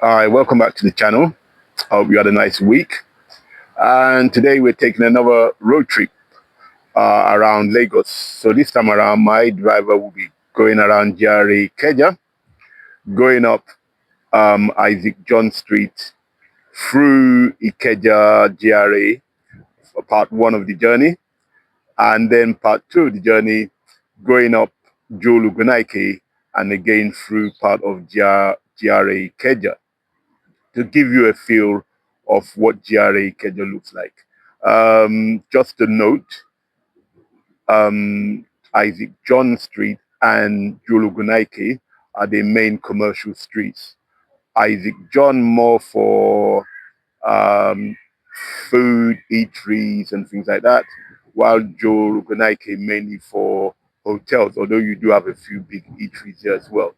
Hi, welcome back to the channel. I hope you had a nice week. And today we're taking another road trip around Lagos. So this time around, my driver will be going around GRA Ikeja, going up Isaac John Street through Ikeja GRA for part one of the journey, and then part two of the journey going up Ogunnike and again through part of GRA Ikeja, to give you a feel of what GRA Ikeja looks like. Just a note, Isaac John Street and Ogunnike are the main commercial streets. Isaac John more for um, food, eateries, and things like that, while Ogunnike mainly for hotels, although you do have a few big eateries there as well.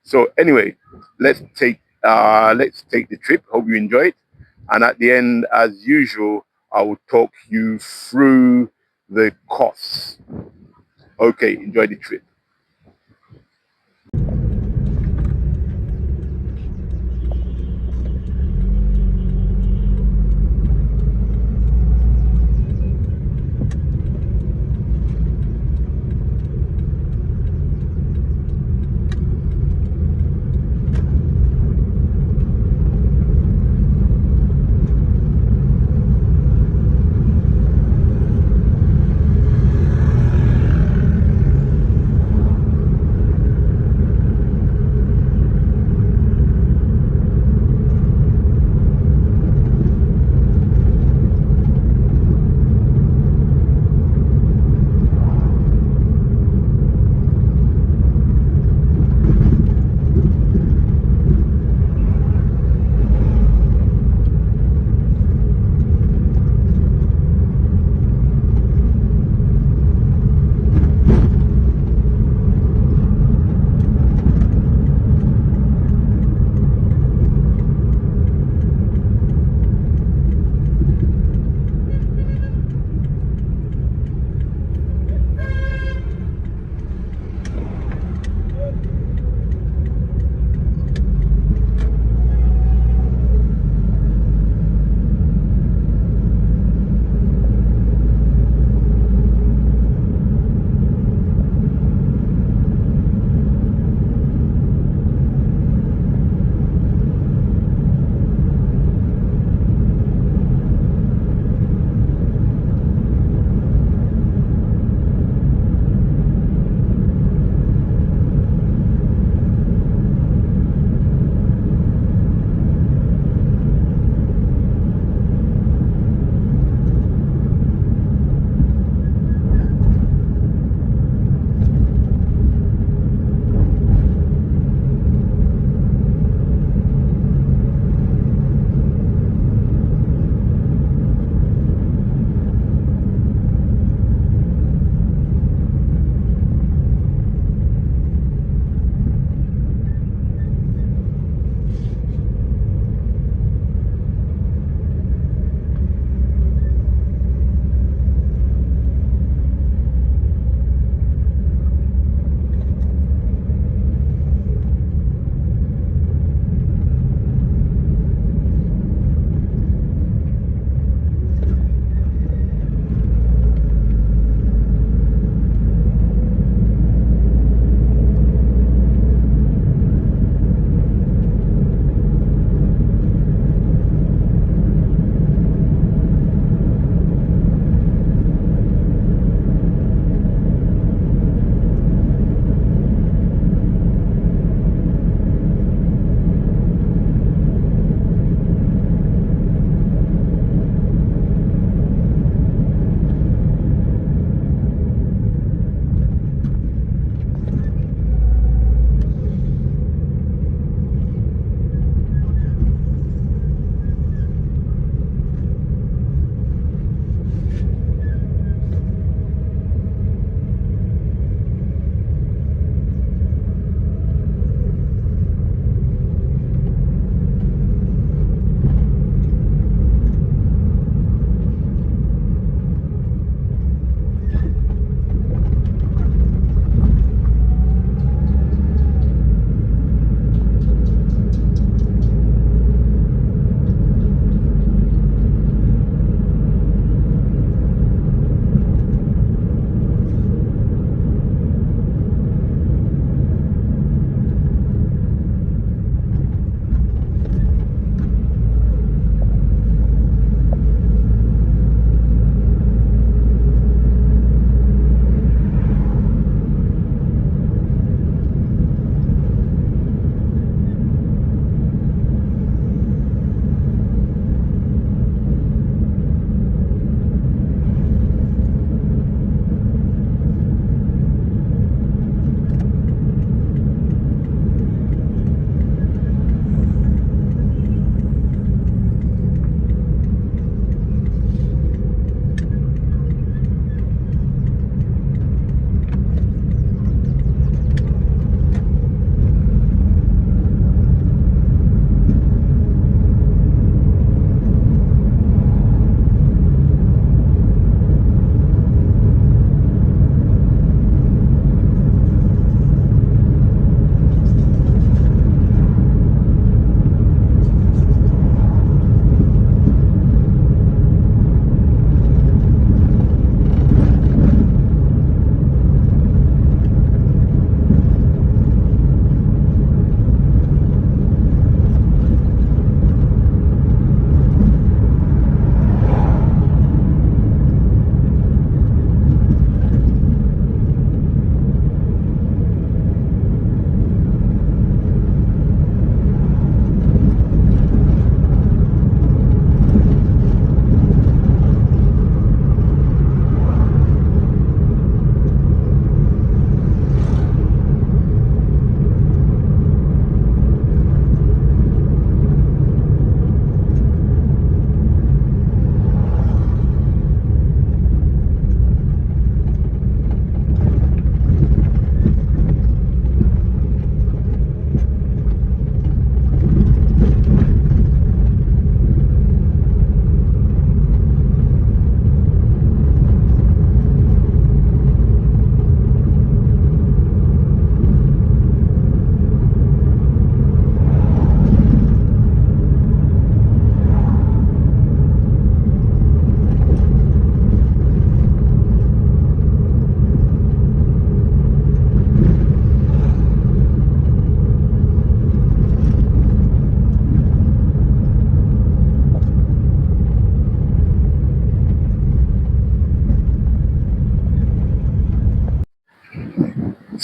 So anyway, let's take the trip. Hope you enjoy it. And at the end, as usual, I will talk you through the costs. Okay, enjoy the trip.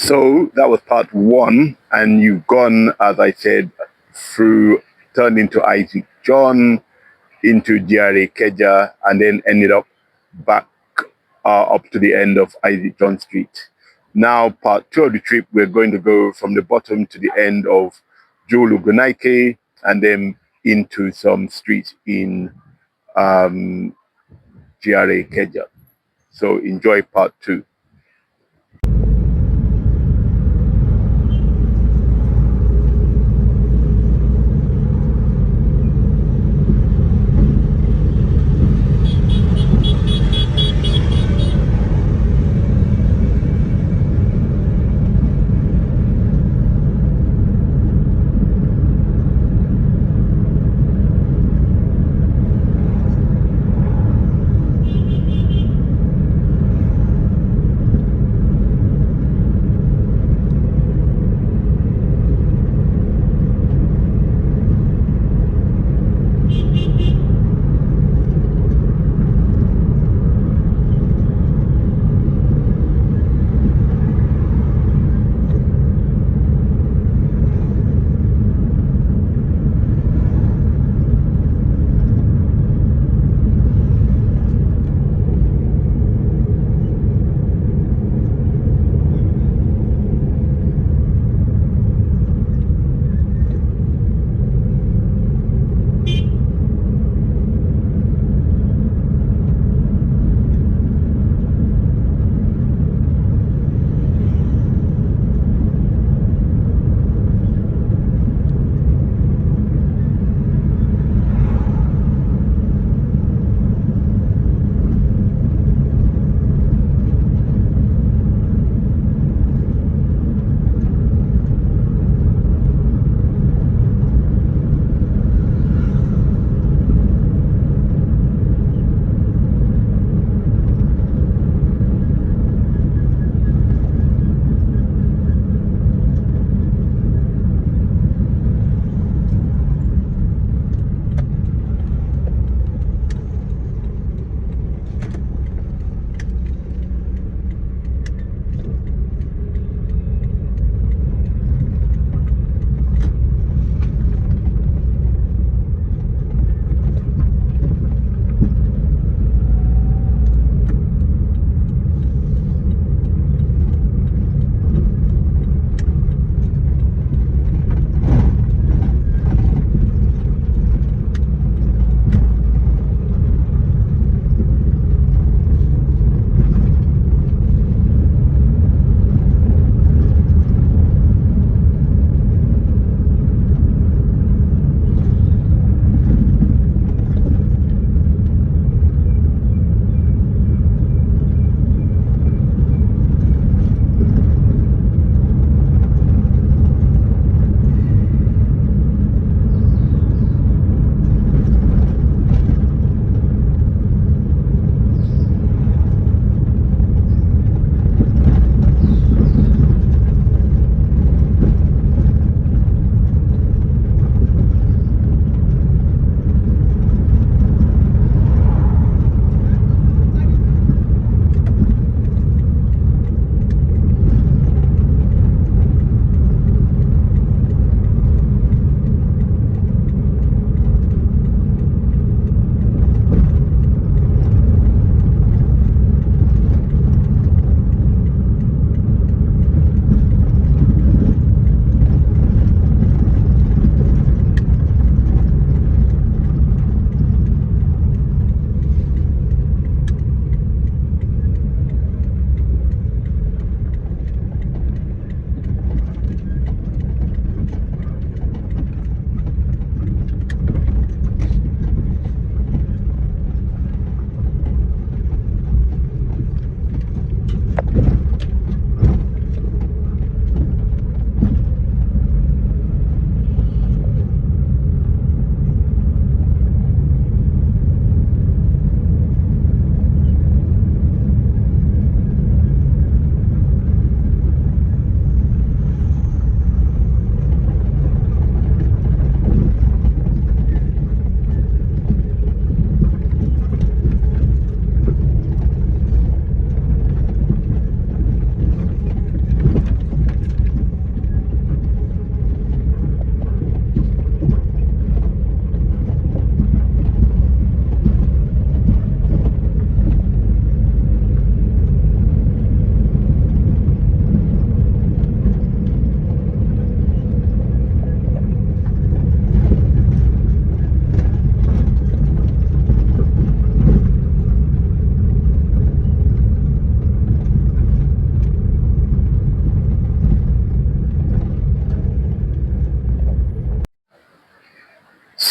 So that was part one, and you've gone, as I said, through, turned into Isaac John, into GRA Ikeja, and then ended up back up to the end of Isaac John Street. Now, part two of the trip, we're going to go from the bottom to the end of Ogunnike, and then into some streets in GRA Ikeja. So enjoy part two.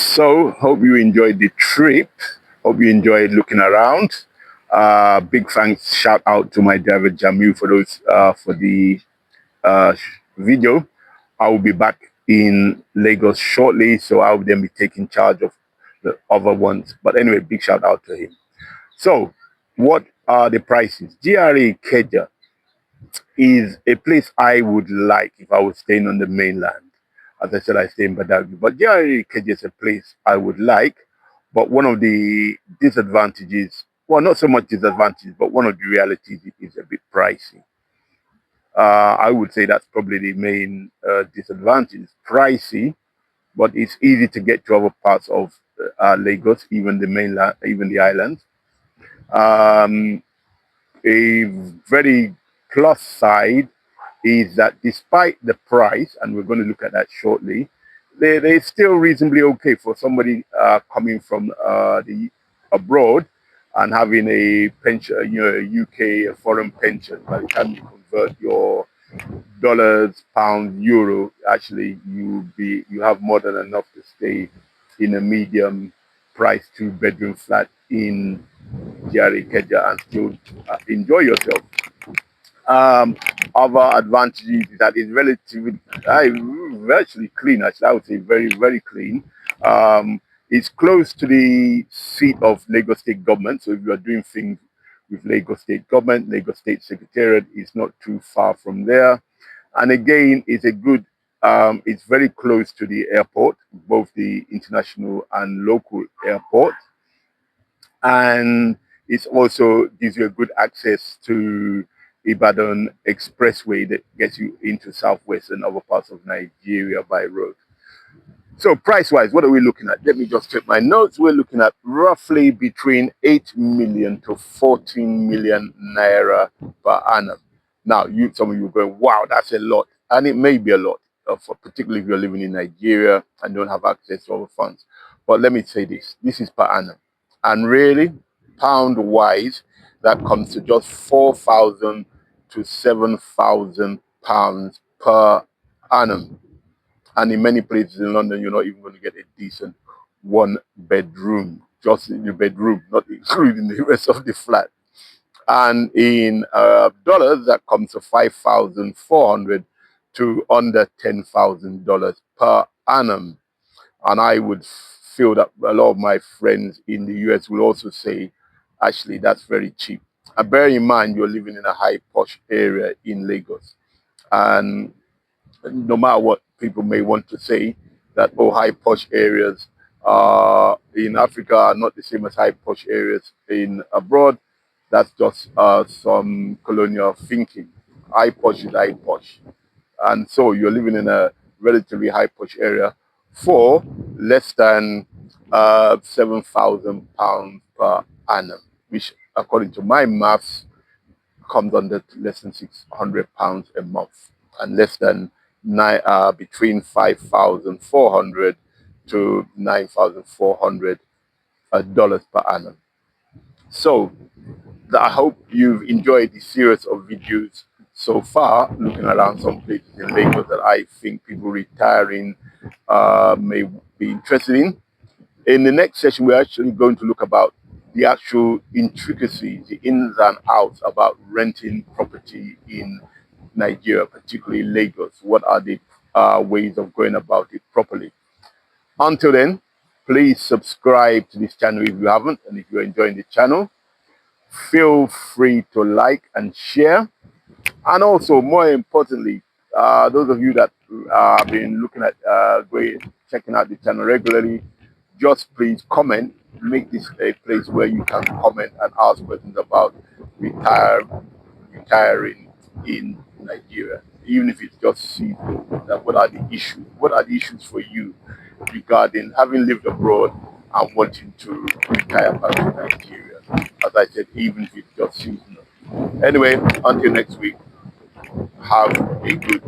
So, hope you enjoyed the trip. Hope you enjoyed looking around. Big thanks, shout out to my driver Jamil for those for the video. I will be back in Lagos shortly, so I will then be taking charge of the other ones. But anyway, big shout out to him. So, what are the prices? GRA Ikeja is a place I would like if I was staying on the mainland. As I said, I stay in Badagry. But GRA Ikeja is a place I would like. But one of the disadvantages, well, not so much disadvantages, but one of the realities, it is a bit pricey. I would say that's probably the main disadvantage. Pricey, but it's easy to get to other parts of Lagos, even the mainland, even the islands. Um, a very plus side is that despite the price, and we're going to look at that shortly, they're still reasonably okay for somebody coming from the abroad and having a pension, a UK, a foreign pension. By the time you convert your dollars, pounds, euro, actually you have more than enough to stay in a medium price 2-bedroom flat in GRA Ikeja and still enjoy yourself. Um, Other advantages is that it's relatively virtually clean. Actually, I would say very, very clean. It's close to the seat of Lagos State government. So if you are doing things with Lagos State government, Lagos State Secretariat is not too far from there. And again, it's a good. It's very close to the airport, both the international and local airport, and it also gives you a good access to Ibadan expressway that gets you into southwest and other parts of Nigeria by road. So price-wise, what are we looking at? Let me just check my notes. We're looking at roughly between 8 million to 14 million naira per annum. Now, some of you are going, wow, that's a lot. And it may be a lot, particularly if you're living in Nigeria and don't have access to other funds. But let me say this is per annum. And really, pound-wise, that comes to just 4,000 to 7,000 pounds per annum. And in many places in London, you're not even going to get a decent 1-bedroom, just in the bedroom, not including the rest of the flat. And in dollars, that comes to 5,400 to under $10,000 per annum. And I would feel that a lot of my friends in the US will also say, actually, that's very cheap. And bear in mind, you're living in a high posh area in Lagos. And no matter what people may want to say, that high posh areas in Africa are not the same as high posh areas in abroad. That's just some colonial thinking. High posh is high posh. And so you're living in a relatively high posh area for less than £7,000 per annum, which according to my maths comes under less than £600 a month, and less than between 5,400 to 9,400 dollars per annum. So I hope you've enjoyed the series of videos so far, looking around some places in Lagos that I think people retiring may be interested in. In the next session, we're actually going to look about the actual intricacies, the ins and outs about renting property in Nigeria, particularly Lagos. What are the ways of going about it properly? Until then, please subscribe to this channel if you haven't, and if you're enjoying the channel, feel free to like and share. And also, more importantly, those of you that have been looking at checking out the channel regularly, just please comment. Make this a place where you can comment and ask questions about retiring in Nigeria, even if it's just seasonal. What are the issues? What are the issues for you regarding having lived abroad and wanting to retire back to Nigeria? As I said, even if it's just seasonal. Anyway, until next week, have a good